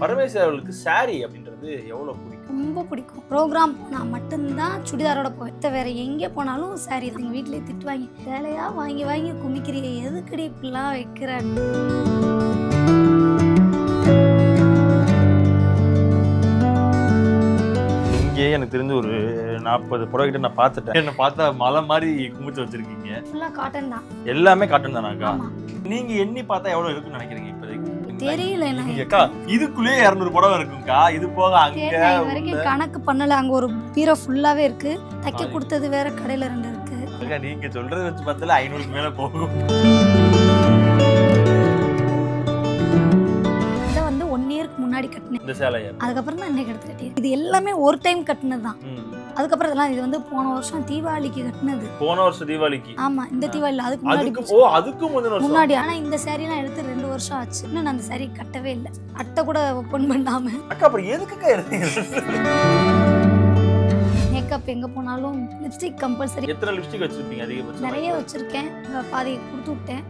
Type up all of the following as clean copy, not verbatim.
பரமேஸ்வரி அவர்களுக்கு சாரி அப்படின்றது எவ்வளவு பிடிக்கும்? ரொம்ப பிடிக்கும். ப்ரோக்ராம் போனால் மட்டும்தான் சுடிதாரோட போவேன். வேற எங்கே போனாலும் சாரி தான். எங்கள் வீட்டிலேயே திட்டுவாங்க, வேலையா வாங்கி வாங்கி குமிக்கிறிய, எதுக்கடி இப்படிலாம் வைக்கிற. இங்கே எனக்கு தெரிஞ்சு ஒரு 40 புடவை கிட்ட நான் பார்த்துட்டேன். என்ன பார்த்தா மலை மாதிரி குமிச்சு வச்சிருக்கீங்க. ஃபுல்லாக காட்டன் தான். எல்லாமே காட்டன் தானாக்கா? ஆமா. நீங்க எண்ணி பார்த்தா எவ்வளவு இருக்குன்னு நினைக்கிறீங்க இப்போதைக்கு? தெரியல அக்கா, இதுக்குள்ளே 200 புடவை இருக்குங்கக்கா. இது போக அங்க வரைக்கும் கணக்கு பண்ணல. அங்க ஒரு பீரோ ஃபுல்லாவே இருக்கு. தைக்க கொடுத்தது வேற, கடையில 2 இருக்கு. அக்கா, நீங்க சொல்றத வச்சு பார்த்தால 500க்கு மேல போகும். இத வந்து 1 இயருக்கு முன்னாடி கட்டினேன் இந்த சேலைய. அதுக்கப்புறம் தான் இன்னைக்கு எடுத்து கட்டினேன். இது எல்லாமே ஒரு டைம் கட்டினது தான். அதுக்கப்புறம் இதெல்லாம் இது வந்து போன வருஷம் தீபாவளிக்கு கட்டினது. போன வருஷம் தீபாவளிக்கு? ஆமா, இந்த தீபாவளி அதுக்கு முன்னாடி. அதுக்கு முன்னாடி. ஆனா இந்த சாரி எல்லாம் எடுத்து 2 வருஷம் ஆச்சு. இன்னும் நான் அந்த சாரி கட்டவே இல்லை. அட்டை கூட ஓபன் பண்ணாம. அக்கா, அப்புறம் எதுக்குக்கா எடுத்தீங்க? மேக்கப் எங்க போனாலும் லிப்ஸ்டிக் கம்பல்சரி. எத்தனை லிப்ஸ்டிக் வச்சிருப்பீங்க அதிகபட்சம்? நிறைய வச்சிருக்கேன். பாதி கொடுத்து விட்டேன்.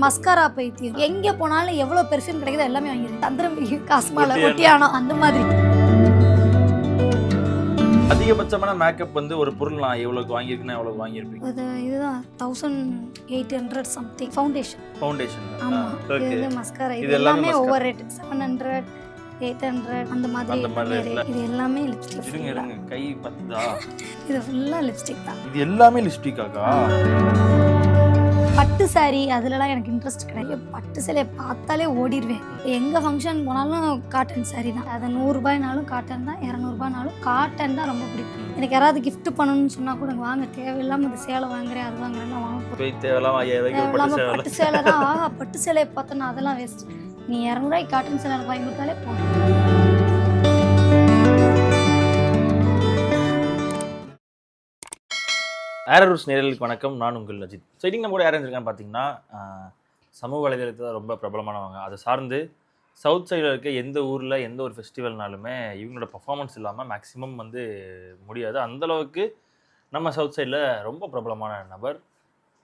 மஸ்காரா பைத்தியம். எங்க போனாலும் எவ்வளவு பெர்ஃப்யூம் கிடைக்குதோ எல்லாமே வாங்கிடுறேன். தந்திரம் காஸ்மால ஒட்டியானோ அந்த மாதிரி. அதிகபட்சமான மேக்கப் வந்து ஒரு பொருள் நான் எவ்வளவுக்கு வாங்கியிருக்கேன்னா எவ்வளவு வாங்கியிருப்பீங்க? இதுதான் 1800 சம்திங். ஃபவுண்டேஷன். ஆமா. இது மஸ்காரா. இது எல்லாமே ஓவர் ரேட். 700 800 அந்த மாதிரி. இது எல்லாமே லிப்ஸ்டிக். இருங்க கை பத்தா. இது ஃபுல்லா லிப்ஸ்டிக் தான். இது எல்லாமே லிப்ஸ்டிக்காக்கா? பட்டு சாரி அதுலலாம் எனக்கு இன்ட்ரெஸ்ட் கிடையாது. பட்டு சேலையை பார்த்தாலே ஓடிடுவேன். எங்க ஃபங்க்ஷன் போனாலும் காட்டன் சாரி தான். அது 100 ரூபாய்னாலும் காட்டன் தான், 200 ரூபாய்னாலும் காட்டன் தான் ரொம்ப பிடிக்கும். எனக்கு யாராவது கிஃப்ட் பண்ணணும்னு சொன்னா கூட வாங்க, தேவையில்லாம அது சேலை வாங்குறேன் அது வாங்குறேன் வாங்க. தேவையில்லாம பட்டு சேலை தான். ஆஹா, பட்டு சேலையை பார்த்தோன்னா அதெல்லாம் வேஸ்ட். நீ 200 ரூபாய்க்கு காட்டன் சேலை வாங்கி கொடுத்தாலே போதும். ஆரோஸ் நேயர்களுக்கு வணக்கம். நான் உங்கள் அஜித். ஸோ இன்னைக்கு நம்ம கூட யார் இருந்திருக்கான்னு பார்த்தீங்கன்னா, சமூக வலைதளத்தில் ரொம்ப பிரபலமானவங்க. அதை சார்ந்து சவுத் சைடில் இருக்க எந்த ஊரில் எந்த ஒரு ஃபெஸ்டிவல்னாலுமே இவங்களோட பர்ஃபார்மன்ஸ் இல்லாமல் மேக்ஸிமம் வந்து முடியாது. அந்தளவுக்கு நம்ம சவுத் சைடில் ரொம்ப பிரபலமான நபர்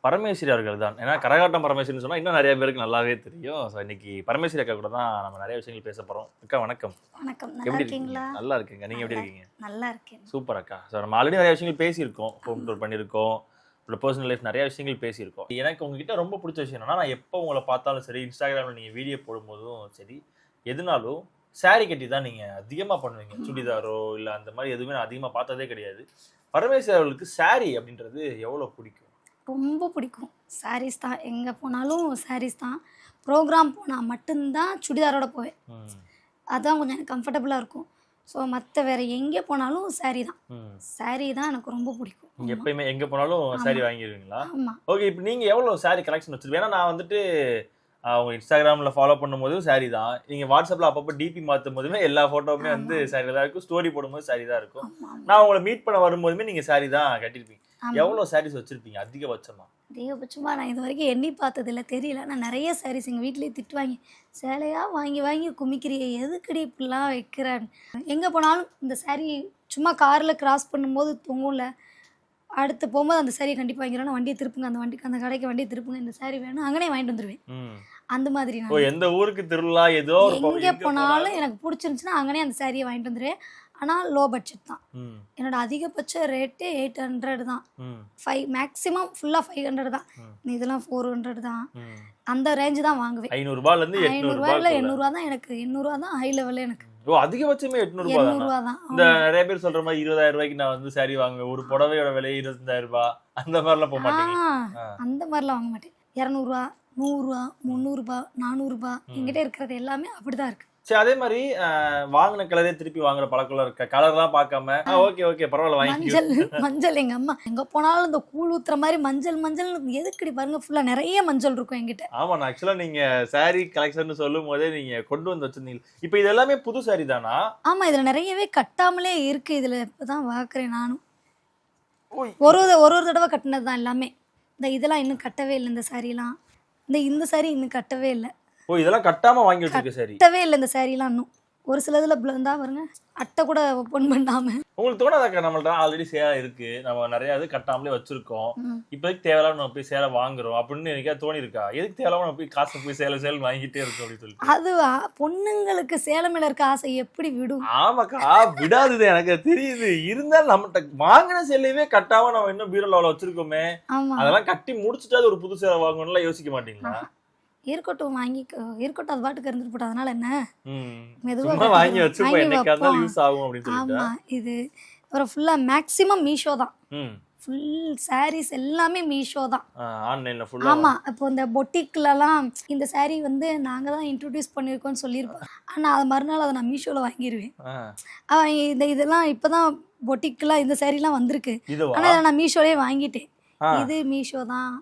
பரமேஸ்வரி அவர்கள் தான். ஏன்னா கரகாட்டம் பரமேஸ்வரின்னு சொன்னால் இன்னும் நிறைய பேருக்கு நல்லாவே தெரியும். ஸோ இன்னைக்கு பரமேஸ்வரி அக்கா கூட தான் நம்ம நிறைய விஷயங்கள் பேச போகிறோம். அக்கா வணக்கம். வணக்கம். எப்படி இருக்கீங்களா? நல்லா இருக்குங்க. நீங்கள் எப்படி இருக்கீங்க? நல்லா இருக்கேன். சூப்பர் அக்கா. ஸோ நம்ம ஆல்ரெடி நிறைய விஷயங்கள் பேசியிருக்கோம். ஹோம் டூர் பண்ணியிருக்கோம், உங்களோட பர்சனல் லைஃப் நிறைய விஷயங்கள் பேசியிருக்கோம். எனக்கு உங்ககிட்ட ரொம்ப பிடிச்ச விஷயம் என்னன்னா, நான் எப்போ உங்களை பார்த்தாலும் சரி, இன்ஸ்டாகிராமில் நீங்கள் வீடியோ போடும்போதும் சரி, எதுனாலும் சாரி கட்டி தான் நீங்கள் அதிகமாக பண்ணுவீங்க. சுடிதாரோ இல்லை அந்த மாதிரி எதுவுமே நான் அதிகமாக பார்த்ததே கிடையாது. பரமேஸ்வரி அவர்களுக்கு சாரி அப்படின்றது எவ்வளோ பிடிக்கும்? ரொம்ப பிடிக்கும். சாரீஸ் தான். எங்கே போனாலும் சாரீஸ் தான். ப்ரோக்ராம் போனால் மட்டும்தான் சுடிதாரோட போவேன். அதுதான் கொஞ்சம் எனக்கு கம்ஃபர்டபுளாக இருக்கும். ஸோ மற்ற வேறு எங்கே போனாலும் சாரீ தான். சாரீ தான் எனக்கு ரொம்ப பிடிக்கும். எப்பயுமே எங்கே போனாலும் சாரீ வாங்கிடுவீங்களா? ஆமாம். ஓகே, இப்போ நீங்கள் எவ்வளோ சாரீ கலெக்ஷன் வச்சுருப்பீங்க? ஏன்னா நான் வந்துட்டு அவங்க இன்ஸ்டாகிராமில் ஃபாலோ பண்ணும்போதும் சாரீ தான். நீங்கள் வாட்ஸ்அப்பில் அப்பப்போ டிபி மாற்றும் போதுமே எல்லா ஃபோட்டோவுமே வந்து சாரீ தான் இருக்கும். ஸ்டோரி போடும்போது சாரீ தான் இருக்கும். நான் உங்களை மீட் பண்ண வரும்போதுமே நீங்கள் சாரீ தான் கட்டியிருப்பீங்க. எவ்வளோ சாரீஸ் வச்சிருப்பீங்க அதிகபட்சமாக? நான் இது வரைக்கும் எண்ணி பார்த்ததில்ல, தெரியல. நான் நிறைய சாரீஸ் எங்கள் வீட்டிலேயே திட்டுவாங்க, சேலையாக வாங்கி வாங்கி குமிக்கிறிய, எதுக்கடி இப்படிலாம் வைக்கிறேன். எங்கே போனாலும் இந்த சாரீ சும்மா காரில் கிராஸ் பண்ணும்போது தொங்கும்ல, அடுத்து போகும்போது அந்த சாரியை கண்டிப்பாக வாங்கிறோன்னா வண்டியை திருப்புங்க, அந்த கடைக்கு வண்டியை திருப்புங்க, இந்த சாரீ வேணும், அங்கனே வாங்கிட்டு வந்துடுவேன். அந்த மாதிரி நான் எந்த ஊருக்கு திருவிழா ஏதோ எங்கே போனாலும் எனக்கு பிடிச்சிருந்துச்சுன்னா அங்கனே அந்த சாரியை வாங்கிட்டு வந்துடுவேன். ஆனால் லோ பட்ஜெட் தான். என்னோட அதிகபட்ச ரேட்டு 800 தான். 5 மேக்ஸிமம் ஃபுல்லாக 500 தான். இதெல்லாம் 400 தான். அந்த ரேஞ்சு தான் வாங்குவேன். 500 ரூபாயிலேருந்து 800 தான். எனக்கு 800 தான் ஹை லெவலில். எனக்கு அதிகபட்சமே 800 தான். இந்த நிறைய பேர் சொல்ற மாதிரி 20,000 ரூபாய்க்கு நான் வந்து சாரி வாங்குவேன், ஒரு புடவையோட விலை 25,000 ரூபாய், அந்த மாதிரிலாம் போக மாட்டேன். அந்த மாதிரிலாம் வாங்க மாட்டேன். 200 ரூபா, 100 ரூபா, 300 ரூபா, 400 ரூபா என்கிட்ட இருக்கிறது எல்லாமே அப்படிதான் இருக்கு. சரி, அதே மாதிரி வாங்கின கலரே திருப்பி வாங்குற பழக்கம் இருக்க? கலர்லாம் பார்க்காம ஓகே பரவாயில்ல வாங்கி. மஞ்சள் எங்க அம்மா எங்க போனாலும் இந்த கூழ் ஊத்துற மாதிரி மஞ்சள் எதுக்கடி பாருங்க, ஃபுல்லா நிறைய மஞ்சள் இருக்கும் என்கிட்ட. ஆமா, நான் ஆக்சுவலா நீங்க சாரி கலெக்ஷன் சொல்லும் போதே நீங்க கொண்டு வந்து வச்சிருந்தீங்க. இப்போ இது எல்லாமே புது சாரி தானா? ஆமா, இதுல நிறையவே கட்டாமலே இருக்கு. இதுல இப்பதான் பாக்குறேன் நானும். ஒரு தடவை கட்டினது தான் எல்லாமே. இதெல்லாம் இன்னும் கட்டவே இல்லை. இந்த சாரிலாம் இந்த சாரி இன்னும் கட்டவே இல்லை. இதெல்லாம் கட்டாம வாங்கி வச்சிருக்க சாரி? கட்டவே இல்லை இந்த சாரிலாம் இன்னும். ஒரு சிலதுல பிளந்தா பாருங்க அட்டை கூட ஓப்பன் பண்ணாம. உங்களுக்கு தோணாதாக்கா, நம்மள்ட்ட ஆல்ரெடி சேலை இருக்கு, நம்ம நிறைய இது கட்டாமலே வச்சிருக்கோம், இப்போதைக்கு தேவையில்லாம நம்ம போய் சேலை வாங்குறோம் அப்படின்னு எனக்கா தோணி இருக்கா? எதுக்கு தேவையில்லாம நம்ம போய் காசு போய் சேலை வாங்கிட்டே இருக்கோம் அப்படின்னு சொல்லிட்டு? அதுவா பொண்ணுங்களுக்கு சேலை மேல இருக்க ஆசை எப்படி விடும்? ஆமாக்கா, விடாதது எனக்கு தெரியுது. இருந்தாலும் நம்மகிட்ட வாங்கின சேலையவே கட்டாம நம்ம இன்னும் பீரோல வச்சிருக்கோமே, ஆமா அதெல்லாம் கட்டி முடிச்சுட்டாது ஒரு புது சேலை வாங்கணும்லாம் யோசிக்க மாட்டீங்களா? இருக்கட்டும், வாங்கிக்கோ, இருக்கட்டும், அது பாட்டுக்கு இருந்துட்டு போட்டோம், அதனால என்ன, மெதுவா சும்மா வாங்கி வச்சுப்போம், வாங்கி என்னைக்கா இருந்தாலும் வைப்போம். யூஸ் ஆகும் அப்படின்னு சொல்லிட்டு. ஆமா இது அப்புறம் ஃபுல்லா மேக்ஸிமம் மீஷோ தான். ஃபுல் சாரீஸ் எல்லாமே மீஷோ தான். ஆன்லைன்ல ஃபுல்லா. ஆமா, இப்போ இந்த பொட்டிக்லலாம் இந்த சாரீ வந்து நாங்க தான் இன்ட்ரோடியூஸ் பண்ணியிருக்கோம்னு சொல்லியிருப்போம், ஆனா அது மறுநாள் அதை நான் மீஷோல வாங்கிடுவேன். இதெல்லாம் இப்பதான் பொட்டிக்லாம் இந்த சாரீலாம் வந்திருக்கு, ஆனா இதை நான் மீஷோலயே வாங்கிட்டேன். இது மீஷோ தான்,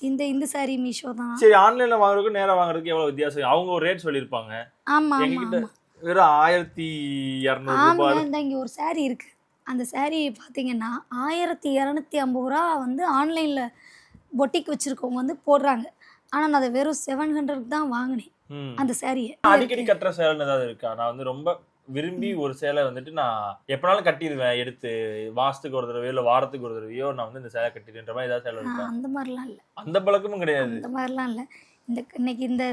இந்த சாரி மீஷோ தான். சரி, ஆன்லைன்ல வாங்குறதுக்கு நேரா வாங்குறதுக்கு எவ்வளவு வித்தியாசம்? அவங்க ஒரு ரேட் சொல்லிருப்பாங்க. ஆமா என்கிட்ட வெறும் 1200 ரூபாய். இந்த இங்க ஒரு சாரி இருக்கு, அந்த சாரி பாத்தீங்கன்னா 1250 ரூபா வந்து ஆன்லைன்ல பொட்டிக் வச்சிருக்கவங்க வந்து போடுறாங்க, ஆனா நான் அதை வெறும் 700 தான் வாங்கினேன் அந்த சாரியை. அடிக்கடி கட்டுற சேலை ஏதாவது இருக்கா? நான் வந்து ரொம்ப விரும்பி ஒரு சேலை வந்துட்டு நான் எப்பனாலும் கட்டிடுவேன், எடுத்து மாசத்துக்கு ஒரு தடவையோ இல்ல வாரத்துக்கு ஒரு தடவையோ நான் வந்து இந்த சேலை கட்டிடுன்ற மாதிரி ஏதாவது சேலை இருக்கா? அந்த மாதிரிலாம் இல்ல, அந்த பழக்கமும் கிடையாது. அந்த மாதிரிலாம் இல்ல. இன்னைக்கு இந்த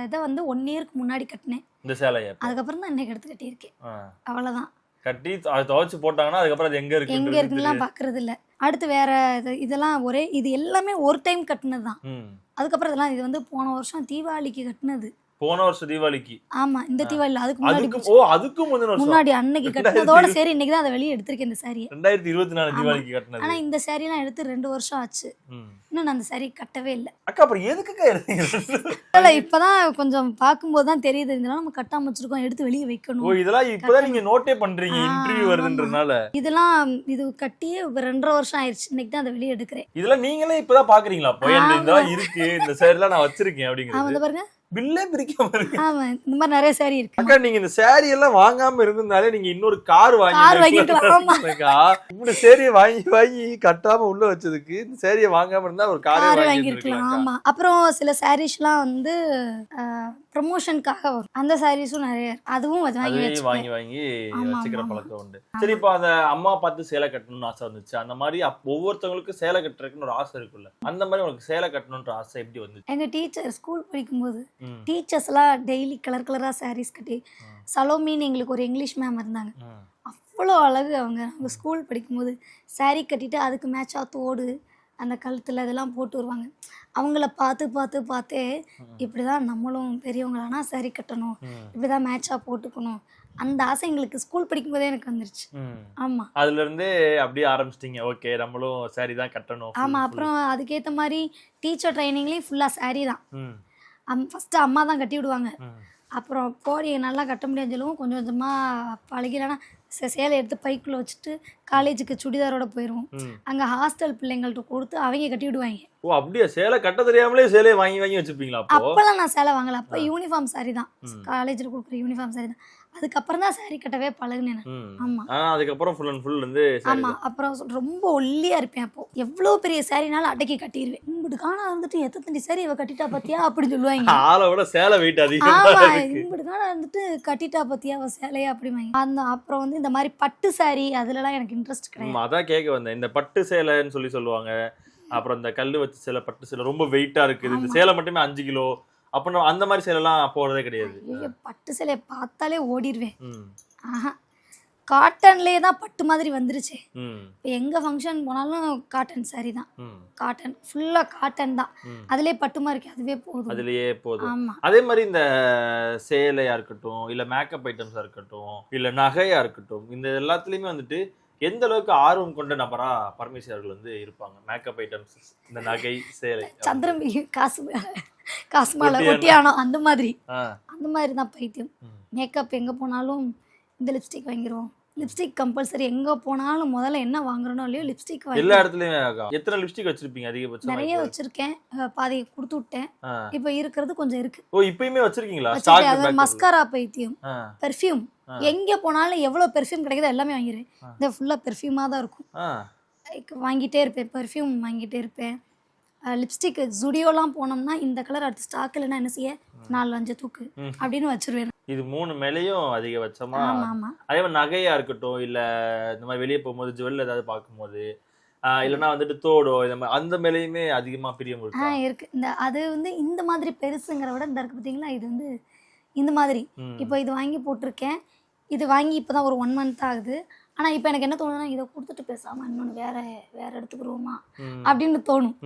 இதை வந்து 1 இயருக்கு முன்னாடி கட்டினேன் இந்த சேலையை, அதுக்கப்புறம் தான் இன்னைக்கு எடுத்து கட்டியிருக்கேன், அவ்வளவுதான். கட்டி அதை துவைச்சு போட்டாங்கன்னா அதுக்கப்புறம் அது எங்க இருக்குன்னு பாக்குறது இல்ல. அடுத்து வேற இதெல்லாம் இது எல்லாமே ஒரு டைம் கட்டினது தான். அதுக்கப்புறம் இதெல்லாம் இது வந்து போன வருஷம் தீபாவளிக்கு கட்டினது. போன வருஷம் தீபாவளிக்கு? ஆமா, இந்த தீபாவளி அதுக்கு முன்னாடி. அதுக்கு முன்னாடி அன்னைக்கு கட்டினதோட சரி இன்னைக்கு தான் அதை வெளியே எடுத்திருக்கேன் இந்த சாரியை. 2024 தீபாவளிக்கு கட்டினது. ஆனா இந்த சாரி எல்லாம் எடுத்து 2 வருஷம் ஆச்சு, இன்னும் நான் அந்த சாரி கட்டவே இல்லை. அக்கா அப்புறம் எதுக்குக்கா எடுத்தீங்க? இப்பதான் கொஞ்சம் பார்க்கும்போது தான் தெரியுது, இதெல்லாம் நம்ம கட்டாம வச்சிருக்கோம், எடுத்து வெளியே வைக்கணும். இதெல்லாம் இப்பதான் நீங்க நோட்டே பண்றீங்க, இன்டர்வியூ வருதுன்றனால. இதெல்லாம் இது கட்டியே 2.5 வருஷம் ஆயிடுச்சு, இன்னைக்கு தான் அதை வெளியே எடுக்கிறேன். இதெல்லாம் நீங்களே இப்பதான் பாக்குறீங்களா? இதெல்லாம் இருக்கு, இந்த சாரிலாம் நான் வச்சிருக்கேன் அப்படிங்கிறது பாருங்க. பில்லே பிரிக்காம இருக்கு. ஆமா, இந்த மாதிரி நிறைய சாரி இருக்கு. அக்கா, நீங்க இந்த சாரி எல்லாம் வாங்காம இருந்தனாலே நீங்க இன்னொரு கார் வாங்கிக்கலாம். இப்படி சாரியை வாங்கி கட்டாம உள்ள வச்சதுக்கு இந்த சாரியை வாங்காம இருந்தா ஒரு கார் வாங்கிருக்கலாம். ஆமா, அப்புறம் சில சாரீஸ்லாம் வந்து ப்ரமோஷனுக்காக வரும், அந்த சாரீஸும் நிறைய, அதுவும் வாங்கி வச்சுக்கிற பழக்கம் உண்டு. சரி, இப்போ அந்த அம்மா பார்த்து சேலை கட்டணும்னு ஆசை வந்துச்சு, அந்த மாதிரி ஒவ்வொருத்தவங்களுக்கும் சேலை கட்டுறதுக்குன்னு ஒரு ஆசை இருக்குல்ல, அந்த மாதிரி உங்களுக்கு சேலை கட்டணும்ன்ற ஆசை எப்படி வந்துச்சு? எங்க டீச்சர் ஸ்கூல் படிக்கும்போது டீச்சர்ஸ் எல்லாம் டெய்லி கலரா சாரீஸ் கட்டி, சலோமின்னு எங்களுக்கு ஒரு இங்கிலீஷ் மேம் இருந்தாங்க, அவ்வளோ அழகு. அவங்க ஸ்கூல் படிக்கும்போது சாரீ கட்டிட்டு அதுக்கு மேட்சா தோடு அந்த கழுத்துல இதெல்லாம் போட்டு வருவாங்க. அவங்கள பார்த்தே இப்படிதான் நம்மளும் பெரியவங்களானா சாரீ கட்டணும், இப்படிதான் மேட்சா போட்டுக்கணும், அந்த ஆசை எங்களுக்கு ஸ்கூல் படிக்கும் போதே எனக்கு வந்துருச்சு. ஆமா, அதுல இருந்தே அப்படியே ஆரம்பிச்சிட்டீங்க, ஓகே நம்மளும் சாரி தான் கட்டணும். ஆமா, அப்புறம் அதுக்கேற்ற மாதிரி டீச்சர் ட்ரைனிங்லேயும் ஃபுல்லா சாரீ தான். ஃபர்ஸ்ட் அம்மா தான் கட்டி விடுவாங்க, அப்புறம் போடி நல்லா கட்ட முடியாதுன்னு சொல்லுவோம், கொஞ்சம் கொஞ்சமாக பழகிலன்னா சேலை எடுத்து பைக்குள்ளே வச்சுட்டு காலேஜுக்கு சுடிதாரோட போயிடுவோம். அங்கே ஹாஸ்டல் பிள்ளைங்கள்ட்ட கொடுத்து அவங்க கட்டி விடுவாங்க. ஓ அப்படியே, சேலை கட்ட தெரியாமலே சேலையை வாங்கி வச்சுப்பீங்களா? அப்போல்லாம் நான் சேலை வாங்கல, அப்போ யூனிஃபார்ம் சாரி தான், காலேஜில் கொடுக்குற யூனிஃபார்ம் சாரி தான். அதுக்கப்புறம் தான் சாரி கட்டவே பழகுனேன். ஆமா, அதுக்கப்புறம் ஃபுல் அண்ட் ஃபுல் வந்து ஆமா, அப்புறம் ரொம்ப ஒல்லியா இருப்பேன், அப்போ எவ்வளோ பெரிய சாரினாலும் அடக்கி கட்டிடுவேன். இம்பிட்டு காணா வந்துட்டு எத்தனை சாரி இவ கட்டிட்டா பத்தியா அப்படின்னு சொல்லுவாங்க. ஆளை விட சேலை வெயிட் அதிகம். ஆமா, இம்பிட்டு காணா வந்துட்டு கட்டிட்டா பத்தியா அவ சேலையா அப்படிமாங்க. அப்புறம் வந்து இந்த மாதிரி பட்டு சாரி அதுலலாம் எனக்கு இன்ட்ரெஸ்ட் கிடையாது. அதான் கேட்க வந்தேன், இந்த பட்டு சேலைன்னு சொல்லுவாங்க, அப்புறம் இந்த கல்லு வச்சு சேலை, பட்டு சேலை ரொம்ப வெயிட்டா இருக்குது, இந்த சேலை மட்டுமே 5 கிலோ அப்புறம் அந்த மாதிரி சேலைலாம் போடுறதே கிடையாது. பட்டு சேலையை பார்த்தாலே ஓடிடுவேன். காட்டன்லேயே தான் பட்டு மாதிரி வந்துருச்சு. இப்போ எங்க ஃபங்க்ஷன் போனாலும் காட்டன் சாரி தான், காட்டன் ஃபுல்லா காட்டன் தான், அதுலயே பட்டுமா இருக்கு, அதுவே போதும், அதுலயே போதும். அதே மாதிரி இந்த சேலையா இருக்கட்டும், இல்ல மேக்கப் ஐட்டம்ஸா இருக்கட்டும், இல்ல நகையா இருக்கட்டும், இந்த எல்லாத்துலயுமே வந்துட்டு எந்த அளவுக்கு ஆர்வம் கொண்ட நபரா பரமேசி அவர்கள் வந்து இருப்பாங்க? மேக்கப் ஐட்டம்ஸ், இந்த நகை, சேலை, சந்திரமுகி, காசு மாலை, ஒட்டியானம், அந்த மாதிரி தான் பைத்தியம். மேக்கப் எங்க போனாலும் இந்த லிப்ஸ்டிக் வாங்கிடுவோம், லிப்ஸ்டிக் கம்பல்சரி, எங்க போனாலும் முதல்ல என்ன வாங்குறனோ இல்லையோ லிப்ஸ்டிக் வாங்கி. எல்லா இடத்துலயும். எத்தனை லிப்ஸ்டிக் வச்சிருப்பீங்க அதிகபட்சம்? நிறைய வச்சிருக்கேன், பாதி கொடுத்து விட்டேன், இப்போ இருக்கிறது கொஞ்சம் இருக்கு. ஓ இப்பயுமே வச்சிருக்கீங்களா? ஸ்டாக் மஸ்காரா பைத்தியம், பெர்ஃப்யூம், எங்க போனாலும் எவ்வளவு பெர்ஃப்யூம் கிடைக்குதோ எல்லாமே வாங்கிடுவேன். இந்த ஃபுல்லா பெர்ஃப்யூமா தான் இருக்கும், வாங்கிட்டே இருப்பேன், பெர்ஃப்யூம் வாங்கிட்டே இருப்பேன். லிப்ஸ்டிக் ஜுடியோலாம் போனோம்னா இந்த கலர் அடுத்து ஸ்டாக் இல்லைன்னா என்ன செய்ய 4-5 தூக்கு அப்படின்னு வச்சிருவேன். இது 3 மேலேயும் அதிகபட்சமா ஆமா ஆமா அதே மாதிரி நகையா இருக்கட்டும் இல்ல இந்த மாதிரி வெளியே போகும்போது ஜுவல் ஏதாவது பார்க்கும்போது இல்லைன்னா வந்துட்டு தோடோ இந்த மாதிரி அந்த மேலேயுமே அதிகமா பிரியம் இருக்கா? இருக்கு. அது வந்து இந்த மாதிரி பெருசுங்கிற விட இந்த இருக்கு பார்த்தீங்களா, இது வந்து இந்த மாதிரி. இப்போ இது வாங்கி போட்டிருக்கேன். இது வாங்கி இப்போ தான் ஒரு 1 மந்த் ஆகுது. ஆனால் இப்போ எனக்கு என்ன தோணுதுன்னா, இதை கொடுத்துட்டு பேசாமல் இன்னொன்று வேற எடுத்துக்கிடுவோமா அப்படின்னு தோணும்.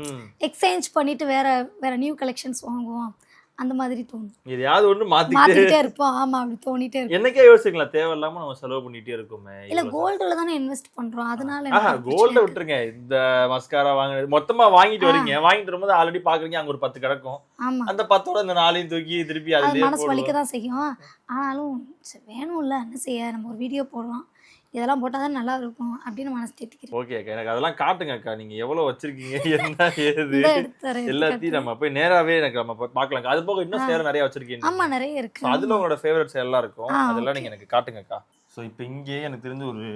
எக்ஸ்சேஞ்ச் பண்ணிட்டு வேற நியூ கலெக்ஷன்ஸ் வாங்குவோம் அந்த மாதிரி தோணும். எதையாவது ஒன்று மாற்றிக்கிட்டே இருப்போம். ஆமாம், அப்படி தோணிட்டே இருக்கும். என்னைக்கே யோசிக்கலாம், தேவையில்லாம நம்ம செலவு பண்ணிட்டே இருக்கோமே. இல்லை, கோல்டில் தானே இன்வெஸ்ட் பண்ணுறோம், அதனால கோல்டை விட்டுருங்க. இந்த மஸ்காரா வாங்குறது மொத்தமா வாங்கிட்டு வரீங்க, வாங்கிட்டு வரும்போது ஆல்ரெடி பாக்குறீங்க அங்க ஒரு 10 கிடக்கும். அந்த 10ஓட இந்த 4ஐயும் தூக்கி திருப்பி அது மனசு வலிக்க தான் செய்யும். ஆனாலும் வேணும்ல, என்ன செய்ய, நம்ம ஒரு வீடியோ போடலாம், இதெல்லாம் போட்டால் தான் நல்லா இருக்கும் அப்படின்னு மனசு தேத்திக்கிறேன். ஓகே அக்கா, எனக்கு அதெல்லாம் காட்டுங்க அக்கா, நீங்க எவ்வளவு வச்சிருக்கீங்க என்ன ஏது எல்லாத்தையும் நம்ம போய் நேராவே எனக்கு நம்ம பார்க்கலாம். அது போக இன்னும் சேர நிறைய வச்சிருக்கீங்க. ஆமா, நிறைய இருக்கு. அதுல உங்களோட ஃபேவரட்ஸ் எல்லாம் இருக்கும், அதெல்லாம் நீங்க எனக்கு காட்டுங்க அக்கா. ஸோ இப்போ இங்கே எனக்கு தெரிஞ்சு ஒரு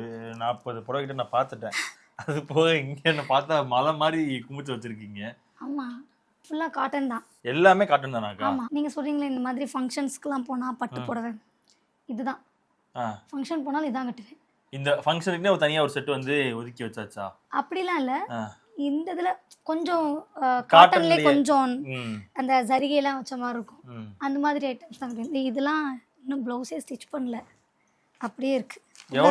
40 புடவை கிட்ட நான் பார்த்துட்டேன். அது போக இங்கே என்ன பார்த்தா மலை மாதிரி குமிச்சு வச்சிருக்கீங்க. ஆமா, ஃபுல்லா காட்டன் தான். எல்லாமே காட்டன் தானாக்கா? ஆமா, நீங்க சொல்றீங்களே இந்த மாதிரி ஃபங்க்ஷன்ஸ்க்குலாம் போனா பட்டு புடவை, இதுதான் ஃபங்க்ஷன் போனாலும் இதான் கட்டுவேன். இந்த ஃபங்க்ஷனுக்குனே ஒரு தனியா ஒரு செட் வந்து ஒதுக்கி வச்சாச்சா? அப்படிலாம் இல்ல, இந்த இதுல கொஞ்சம் காட்டன்ல கொஞ்சம் அந்த ஜரிகைலாம் வச்ச மாதிரி இருக்கும், அந்த மாதிரி ஐட்டம்ஸ் தான் கட்டுவேன். இதெல்லாம் இன்னும் ப்ளவுஸே ஸ்டிச் பண்ணல, அப்படியே இருக்கு.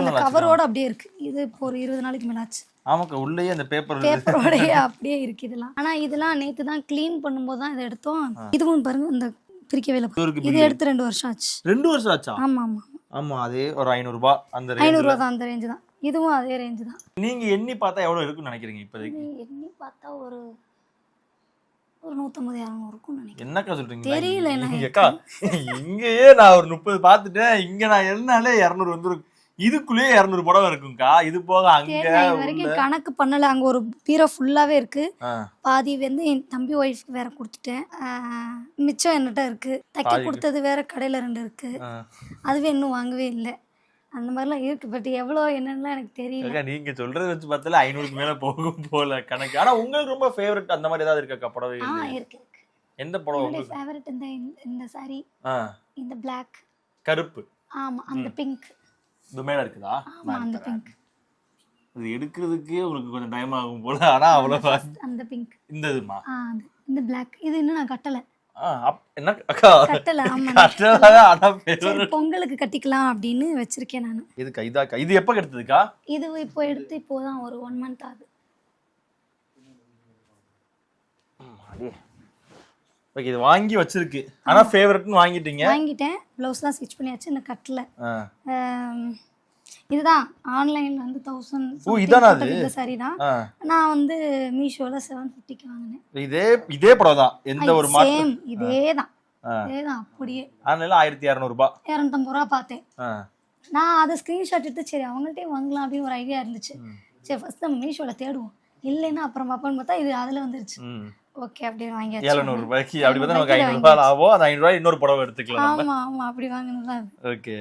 அந்த கவரோட அப்படியே இருக்கு. இது இப்போ ஒரு 20 நாளைக்கு மேல ஆச்சு. ஆமாக்கா, உள்ளேயே அந்த பேப்பரோடயே அப்படியே இருக்கு இதெல்லாம். ஆனா இதெல்லாம் நேத்து தான் க்ளீன் பண்ணும்போது தான் இதை எடுத்தோம். இதுவும் பாருங்க, இந்த பிரிக்கவே இல்லை. இது எடுத்து 2 வருஷம் ஆச்சு. 2 வருஷம் ஆச்சா? ஆமா ஆமா ஆமா, அதே ஒரு 500 ரூபாய், அந்த 500 ரூபாய் தான், அந்த ரேஞ்ச் தான். இதுவும் அதே ரேஞ்ச் தான். நீங்க எண்ணி பார்த்தா எவ்வளவு இருக்குன்னு நினைக்கிறீங்க இப்போதைக்கு? எண்ணி பார்த்தா ஒரு 150 200 இருக்கும்னு நினைக்கிறேன். என்னக்கா சொல்றீங்க? தெரியல அக்கா, இங்கேயே நான் ஒரு 30 பார்த்துட்டேன். இங்க நான் என்னாலே 200 வந்துரும். இதுக்குள்ளேயே 200 புடவை இருக்குங்கக்கா. இது போக அங்க வரைக்கும் கணக்கு பண்ணல. அங்க ஒரு பீரோ ஃபுல்லாவே இருக்கு. பாதி வந்து என் தம்பி ஒய்ஃப்க்கு வேற கொடுத்துட்டேன். மிச்சம் என்னட்ட இருக்கு. தைக்க கொடுத்தது வேற கடையில 2 இருக்கு. அதுவே இன்னும் வாங்கவே இல்லை. அந்த மாதிரிலாம் இருக்கு. பட் எவ்வளோ என்னன்னு எனக்கு தெரியல. நீங்க சொல்றத வச்சு பார்த்தால 500க்கு மேல போகும் போல கணக்கு. ஆனா உங்களுக்கு ரொம்ப ஃபேவரட் அந்த மாதிரி ஏதாவது இருக்கா புடவை? இருக்கு. எந்த புடவை உங்களுக்கு ஃபேவரட்? இந்த சாரி, இந்த Black, கருப்பு. ஆமா, அந்த பிங்க். இது மேல இருக்குதா? ஆமா, அந்த பிங்க். இது எடுக்கிறதுக்கு உங்களுக்கு கொஞ்சம் டைம் ஆகும் போல. ஆனா அவ்வளவு அந்த பிங்க். இந்த இதுமா? இந்த Black. இது இன்னும் நான் கட்டல. என்ன அக்கா கட்டல? ஆமா, கட்டல. ஆனா பொங்கலுக்கு கட்டிக்கலாம் அப்படின்னு வச்சிருக்கேன் நான். இதுக்கா? இதாக்கா? இது எப்ப எடுத்ததுக்கா? இது இப்போ எடுத்து இப்போதான் ஒரு 1 மந்த் ஆகுது. ஓகே, இது வாங்கி வச்சிருக்கு. ஆனா ஃபேவரட்னு வாங்கிட்டீங்க? வாங்கிட்டேன். ப்ளவுஸ்லாம் ஸ்டிச் பண்ணியாச்சு, இன்னும் கட்டல. இதுதான் ஆன்லைன்ல வந்து 1000. இதானா அது? இந்த சாரி தான். நான் வந்து மீஷோல 750க்கு வாங்குனேன். இதே புடவை தான், எந்த ஒரு மாற்றம்? இதேதான் அப்படியே. அதனால 1200 ரூபாய், 250 ரூபாய் பார்த்தேன். நான் அதை ஸ்கிரீன்ஷாட் எடுத்து சரி அவங்கள்ட்டே வாங்கலாம் அப்படின்னு ஒரு ஐடியா இருந்துச்சு. சரி ஃபர்ஸ்ட் நம்ம மீஷோல தேடுவோம், இல்லைன்னா அப்புறம் பார்ப்போம்னு பார்த்தா இது அதுல வந்துருச்சு. ஓகே, அப்படியே வாங்கியாச்சு. 700 ரூபாய்க்கு. அப்படி பார்த்தா நமக்கு 500 ரூபாய் ஆகும். அந்த 500 ரூபாய் இன்னொரு புடவை எடுத்துக்கலாம். ஆமா ஆமா, அப்படி வாங்கினதான். ஓகே,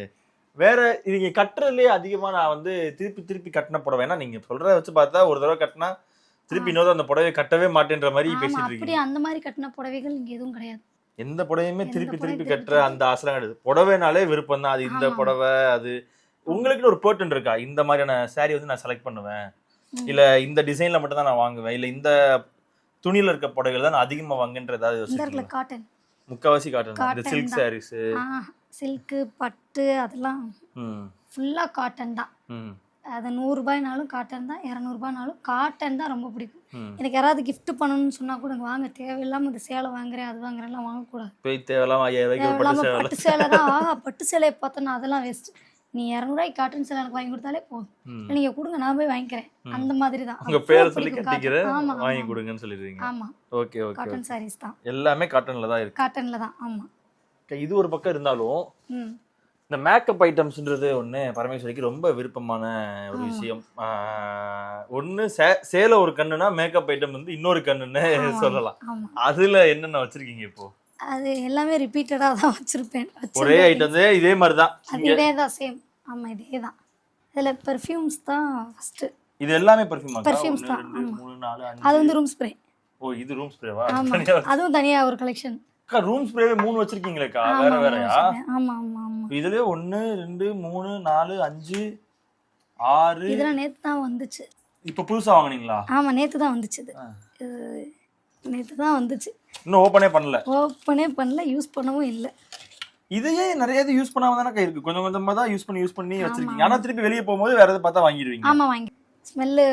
வேற நீங்க கட்டுறதுலயே அதிகமா நான் வந்து திருப்பி கட்டின புடவை, ஏன்னா நீங்க சொல்றத வச்சு பார்த்தா ஒரு தடவை கட்டினா திருப்பி இன்னொரு அந்த புடவை கட்டவே மாட்டேன்ற மாதிரி பேசிட்டு இருக்கீங்க. அப்படி அந்த மாதிரி கட்டின புடவைகள் இங்க எதுவும் கிடையாது. எந்த புடவையுமே திருப்பி கட்டுற அந்த ஆசை கிடையாது. புடவைனாலே விருப்பம் தான். அது இந்த புடவை, அது உங்களுக்குன்னு ஒரு பேர்டன் இருக்கா? இந்த மாதிரியான சாரி வந்து நான் செலக்ட் பண்ணுவேன், இல்ல இந்த டிசைன்ல மட்டும் தான் நான் வாங்குவேன், இல்ல இந்த துணியில இருக்க புடவைகள் தான் நான் அதிகமா வாங்குன்ற ஏதாவது? காட்டன், முக்காவாசி காட்டன். இந்த சில்க் சாரீஸ், சில்க், பட்டு, அதெல்லாம் ஃபுல்லா காட்டன் தான். அது 100 ரூபாய்னாலும் காட்டன் தான், 200 ரூபாய்னாலும் காட்டன் தான் ரொம்ப பிடிக்கும். எனக்கு யாராவது கிஃப்ட் பண்ணணும்னு சொன்னா கூட வாங்க தேவையில்லாம இந்த சேலை வாங்குறேன் அது வாங்குறேன் வாங்கக்கூடாது. போய் தேவையில்லாம 5000 ரூபாய்க்கு பட்டு சேலை தான். பட்டு சேலையை பார்த்தோன்னா அதெல்லாம் வேஸ்ட். நீ 200 ரூபாய்க்கு காட்டன் சேலை எனக்கு வாங்கி கொடுத்தாலே போதும், நீங்க கொடுங்க நான் போய் வாங்கிக்கிறேன். அந்த மாதிரி தான். உங்க பேரை சொல்லி கட்டிக்கிறேன், வாங்கி கொடுங்கன்னு சொல்லிடுவீங்க. ஆமா, ஓகே ஓகே. காட்டன் சாரீஸ் தான், எல்லாமே காட்டன்ல தான் இருக்கு. காட்டன்ல தான். ஆமா, இது ஒரு பக்கம் இருந்தாலும் இந்த மேக்கப் ஐட்டம்ஸ்ன்றது ஒன்று பரமேஸ்வரிக்கு ரொம்ப விருப்பமான ஒரு விஷயம். ஒன்று சேலை ஒரு கண்ணுனா மேக்கப் ஐட்டம் வந்து இன்னொரு கண்ணுன்னு சொல்லலாம். அதுல என்னென்ன வச்சிருக்கீங்க இப்போ? அது எல்லாமே ரிப்பீட்டடா தான் வச்சிருப்பேன். ஒரே ஐட்டம் இதே மாதிரி தான்? இதே தான், சேம். ஆமா, இதே தான். இதுல பெர்ஃப்யூம்ஸ் தான் ஃபர்ஸ்ட். இது எல்லாமே பெர்ஃப்யூம்? பெர்ஃப்யூம்ஸ் தான். 2 3 4 5. அது வந்து ரூம் ஸ்ப்ரே. ஓ, இது ரூம் ஸ்ப்ரேவா? ஆமா, அதுவும் தனியா ஒரு கலெக்ஷன். அக்கா ரூம் ஸ்ப்ரேவே 3 வச்சிருக்கீங்களேக்கா? ஆமா, வேற ஆமா, வேறயா? வச்சிருக்கேன். ஆமா ஆமா ஆமா. இதுலயே 1 2 3 4 5 6 இதெல்லாம் நேத்து தான் வந்துச்சு. இப்ப புதுசா வாங்குனீங்களா? ஆமா, நேத்து தான் வந்துச்சு இது. நேத்து தான் வந்துச்சு. இன்னும் ஓபனே பண்ணல. ஓப்பனே பண்ணல, யூஸ் பண்ணவும் இல்லை. இதையே நிறைய இது யூஸ் பண்ணாம தானே இருக்கு. கொஞ்சம் கொஞ்சமா தான் யூஸ் பண்ணி வச்சிருக்கீங்க. ஆனா திருப்பி வெளிய போகும்போது வேற எதை பார்த்தா வாங்கிடுவீங்க. ஆமா வாங்கி. ஸ்மெல்லு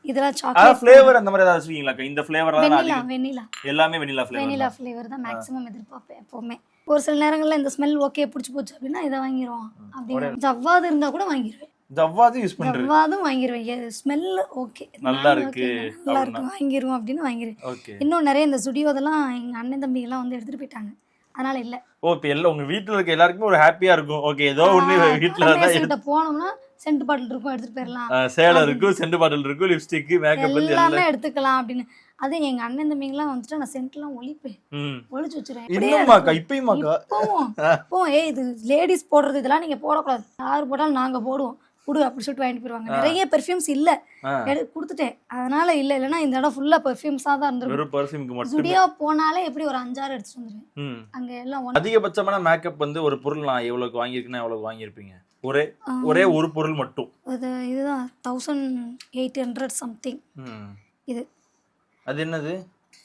இதெல்லாம் ஆ சாக்லேட் ஃப்ளேவர் அந்த மாதிரி ஏதாவது வச்சிருக்கீங்களா? இந்த ஃப்ளேவர்ல தான் வெனிலா வெனிலா எல்லாமே வெனிலா ஃப்ளேவர். வெனிலா ஃப்ளேவர் தான் மேக்ஸிமம் எதிர்பார்ப்பேன் எப்பவுமே. ஒரு சில நேரங்கள்ல இந்த ஸ்மெல் ஓகே பிடிச்சி போச்சு அப்படின்னா இதை வாங்கிடுவோம். அப்படி ஜவ்வாது இருந்தா கூட வாங்கிடுவேன். ஜவ்வாது யூஸ் பண்றேன். ஜவ்வாதும் வாங்கிடுவேன். ஸ்மெல் ஓகே நல்லா இருக்கு நல்லா இருக்கு வாங்கிடுவோம் அப்படின்னு வாங்கிடுவேன். ஓகே. இன்னும் நிறைய இந்த சுடியோ இதெல்லாம் எங்க அண்ணன் தம்பி எல்லாம் வந்து எடுத்துட்டு போயிட்டாங்க. அதனால இல்ல. ஓ இப்ப எல்லாம் உங்க வீட்ல இருக்க எல்லாருக்குமே ஒரு ஹாப்பியா இருக்கும். ஓகே ஏதோ ஒண்ணு வீட்ல கிட்ட போனோம்னா சென்ட் பாட்டில் இருக்கும், எடுத்துட்டு போயிடலாம். சேலை இருக்கும், சென்ட் பாட்டில் இருக்கும், லிப்ஸ்டிக், மேக்கப் எல்லாமே எடுத்துக்கலாம் அப்படின்னு. அது எங்க அண்ணன் தம்பிங்கெல்லாம் வந்துட்டு நான் சென்ட்லாம் ஒழிப்பேன், ஒழிச்சு வச்சிருவேன். இன்னுமாக்கா? இப்பயுமாக்கா? போவோம் ஏய் இது லேடிஸ் போடுறது, இதெல்லாம் நீங்க போடக்கூடாது, யாரு போட்டாலும் நாங்க போடுவோம் குடு அப்படி சொல்லிட்டு வாங்கிட்டு போயிருவாங்க. நிறைய பெர்ஃப்யூம்ஸ் இல்ல கொடுத்துட்டேன், அதனால இல்லைன்னா இந்த இடம் ஃபுல்லா பெர்ஃப்யூம்ஸா தான் இருந்திருக்கும். ஸ்டுடியோ போனாலே எப்படி ஒரு 5-6 எடுத்துட்டு வந்துருவேன். அங்க எல்லாம் அதிகபட்சமான மேக்கப் வந்து ஒரு பொருள் நான் எவ்வளவுக்கு வாங்கியிருக்கேன்னா எவ்வளவுக்கு வாங்கியிருப்பீங்க? ஒரே ஒரு பொருள் மட்டும் இதுதான் 1800 சம்திங். இது அது என்னது?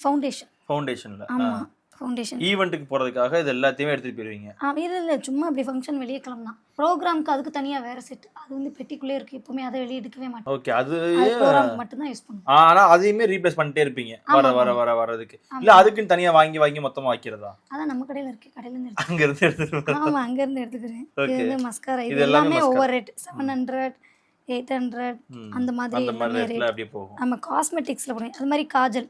ஃபவுண்டேஷன்ல. ஆமா ஃபவுண்டேஷன். ஈவென்ட்டுக்கு போறதுக்காக இது எல்லாத்தையுமே எடுத்துட்டு போயிருவீங்க? இல்ல சும்மா அப்படி ஃபங்க்ஷன் வெளியே கிளம்பலாம். ப்ரோக்ராம்க்கு அதுக்கு தனியா வேற செட், அது வந்து பெட்டிக்குள்ளே இருக்கு. எப்பவுமே அதை வெளியே எடுக்கவே மாட்டேன். ஓகே. அது ப்ரோக்ராம் மட்டும் தான் யூஸ் பண்ணுவோம். ஆனா அதையுமே ரீப்ளேஸ் பண்ணிட்டே இருப்பீங்க வரதுக்கு. இல்ல அதுக்குன்னு தனியா வாங்கி மொத்தமா வைக்கிறதா? அதான் நம்ம கடையில இருக்கு, கடையில இருந்து அங்க இருந்து எடுத்துட்டு. ஆமா அங்க இருந்து எடுத்துக்கிறேன். இது மஸ்காரா, இது எல்லாமே ஓவர் ரேட். 700 800 அந்த மாதிரி ரேட்ல அப்படியே போகும். நம்ம காஸ்மெட்டிக்ஸ்ல போறோம். அது மாதிரி காஜல்,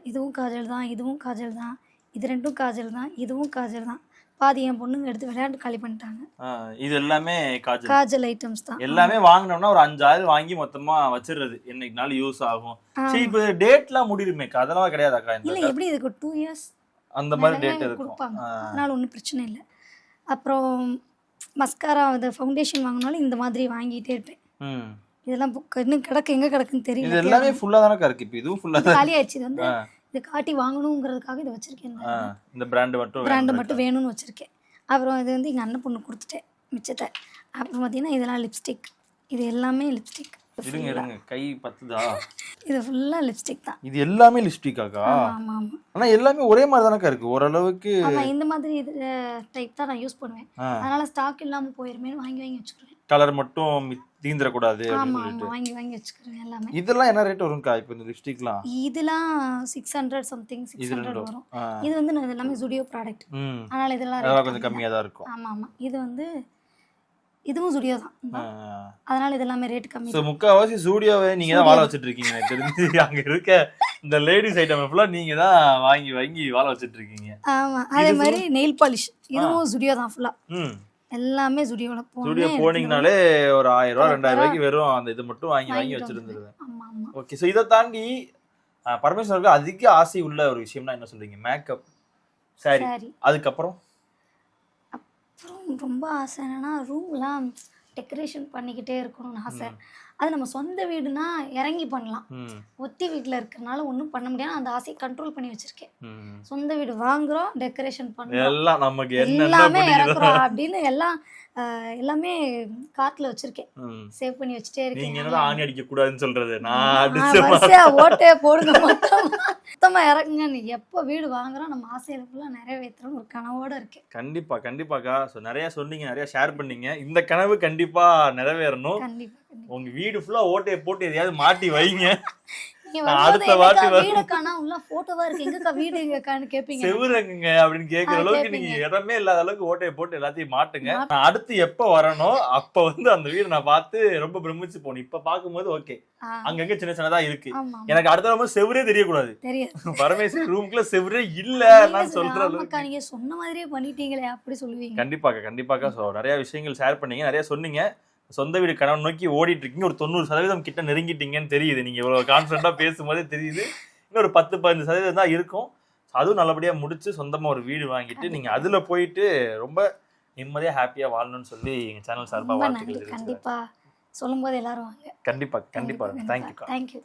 இதுவும் காஜல் தான், இதுவும் காஜல் தான், இது ரெண்டும் காஜல் தான், இதுவும் காஜல் தான். பாதி என் பொண்ணுங்க எடுத்து விளையாண்டு காலி பண்ணிட்டாங்க. இது எல்லாமே காஜல் ஐட்டம்ஸ் தான். எல்லாமே வாங்கினோம்னா ஒரு 5-6 வாங்கி மொத்தமா வச்சிடுறது, என்னைக்குனாலும் யூஸ் ஆகும். சரி இப்போ டேட்லாம் முடியுமே, அதெல்லாம் கிடையாதாக்கா? இல்ல எப்படி இதுக்கு 2 இயர்ஸ் அந்த மாதிரி டேட் இருக்கும், அதனால ஒன்றும் பிரச்சனை இல்லை. அப்புறம் மஸ்காரா அந்த ஃபவுண்டேஷன் வாங்கினாலும் இந்த மாதிரி வாங்கிட்டே இருப்பேன். இதெல்லாம் இன்னும் எங்க கிடக்குன்னு தெரியல. இது எல்லாமே ஃபுல்லா தானே இருக்கு. இப்போ இதுவும் ஃபுல்லா காலி ஆயிடுச்சு. இது வந்து இதை காட்டி வாங்கணுங்கிறதுக்காக இதை வச்சிருக்கேன். இந்த பிராண்ட் மட்டும் வேணும்னு வச்சிருக்கேன். அப்புறம் இது வந்து எங்கள் அண்ணன் பொண்ணு கொடுத்துட்டேன் மிச்சத்தை. அப்புறம் பார்த்தீங்கன்னா இதெல்லாம் லிப்ஸ்டிக், இது எல்லாமே லிப்ஸ்டிக். இருங்க கை பத்துதா? இது ஃபுல்லா லிப்ஸ்டிக் தான். இது எல்லாமே லிப்ஸ்டிக்காக்கா? ஆமா ஆமா. ஆனா எல்லாமே ஒரே மாதிரி தானக்கா இருக்கு ஓரளவுக்கு. ஆமா இந்த மாதிரி இது டைப் தான் நான் யூஸ் பண்ணுவேன். அதனால ஸ்டாக் இல்லாம போயிருமேன்னு வாங்கி வச்சுக்கிறேன். கலர் மட்டும் தீந்துற கூடாது அப்படின்னு சொல்லிட்டு வாங்கி வச்சுக்கிறேன் எல்லாமே. இதெல்லாம் என்ன ரேட் வரும்க்கா இப்போ இந்த லிப்ஸ்டிக்லாம்? இதெல்லாம் 600 சம்திங் 600 வரும். இது வந்து நான் எல்லாமே ஸ்டுடியோ ப்ராடக்ட், அதனால இதெல்லாம் கொஞ்சம் கம்மியா தான் இருக்கும். ஆமா ஆமா. இது வந்து இதுவும் ஸ்டுடியோ தான், அதனால இது எல்லாமே ரேட் கம்மி. சோ முக்காவாசி ஸ்டுடியோவை நீங்க தான் வாழ வச்சிட்டு இருக்கீங்க எனக்கு தெரிஞ்சு. அங்க இருக்க இந்த லேடிஸ் ஐட்டம் ஃபுல்லா நீங்க தான் வாங்கி வாழ வச்சிட்டு இருக்கீங்க. ஆமா. அதே மாதிரி நெயில் பாலிஷ், இதுவும் ஸ்டுடியோ தான் ஃபுல்லா. எல்லாமே ஸ்டுடியோல ஸ்டுடியோ போனீங்கனாலே ஒரு 1000 ரூபாய் 2000 ரூபாய்க்கு வெறும் அந்த இது மட்டும் வாங்கி வச்சிருந்துருவேன். ஆமா ஆமா. ஓகே. சோ இத தாண்டி பரமேஸ்வருக்கு அதிக ஆசை உள்ள ஒரு விஷயம்னா என்ன சொல்றீங்க? Makeup, sorry. அதுக்கப்புறம் ரொம்ப ஆசை என்னன்னா ரூம்லாம் டெக்கரேஷன் பண்ணிக்கிட்டே இருக்கணும்னு ஆசை. அது நம்ம சொந்த வீடுனா இறங்கி பண்ணலாம். ஒத்தி வீட்டில் இருக்கிறனால ஒன்றும் பண்ண முடியாது. அந்த ஆசையை கண்ட்ரோல் பண்ணி வச்சிருக்கேன். சொந்த வீடு வாங்குறோம், டெக்கரேஷன் பண்ணுறோம், எல்லாம் நமக்கு எல்லாமே இறக்குறோம் அப்படின்னு எல்லாமே காட்டுல வச்சிருக்கேன், சேவ் பண்ணி வச்சுட்டே இருக்கேன். நீங்க என்ன ஆணி அடிக்க கூடாதுன்னு சொல்றது? நான் ஓட்டே போடுங்க, மொத்தமா இறக்குங்க. நீ எப்போ வீடு வாங்குறோம் நம்ம ஆசையில ஃபுல்லா நிறைவேற்றணும் ஒரு கனவோட இருக்கேன். கண்டிப்பாக்கா. ஸோ நிறைய சொன்னீங்க, நிறைய ஷேர் பண்ணீங்க. இந்த கனவு கண்டிப்பா நிறைவேறணும். கண்டிப்பா. உங்க வீடு ஃபுல்லா ஓட்டையை போட்டு எதையாவது மாட்டி வைங்க. அடுத்த வாட்டி வீடு காணா உள்ள போட்டோவா இருக்கு, எங்கக்கா வீடு எங்கக்கான்னு கேப்பீங்க. செவுரங்க அப்படின்னு கேக்குற அளவுக்கு நீங்க இடமே இல்லாத அளவுக்கு ஓட்டையை போட்டு எல்லாத்தையும் மாட்டுங்க. நான் அடுத்து எப்ப வரணும் அப்ப வந்து அந்த வீடு நான் பார்த்து ரொம்ப பிரமிச்சு போனேன். இப்ப பாக்கும்போது ஓகே, அங்கங்க சின்ன சின்னதா இருக்கு. எனக்கு அடுத்த ரொம்ப செவரே தெரியக்கூடாது. பரமேஸ்வரி ரூம்குள்ள செவரே இல்ல நான் சொல்ற அளவுக்கு நீங்க சொன்ன மாதிரியே பண்ணிட்டீங்களே அப்படி சொல்லுவீங்க. கண்டிப்பாக்கா. சோ நிறைய விஷயங்கள் ஷேர் பண்ணீங்க, நிறைய சொன்னீங்க. சொந்த வீடு கனவு நோக்கி ஓடிட்டு இருக்கீங்க. ஒரு 90% கிட்ட நெருங்கிட்டீங்கன்னு தெரியுது. நீங்க இவ்வளவு கான்ஃபிடண்டா பேசும்போதே தெரியுது. இன்னொரு 10-15% தான் இருக்கும். அதுவும் நல்லபடியா முடிச்சு சொந்தமா ஒரு வீடு வாங்கிட்டு நீங்க அதுல போயிட்டு ரொம்ப நிம்மதியா ஹாப்பியா வாழணும்னு சொல்லி எங்க சேனல் சார்பா வாழ்த்துக்கள். கண்டிப்பா சொல்லும் போது எல்லாரும் வாங்க. கண்டிப்பா. தேங்க்யூ.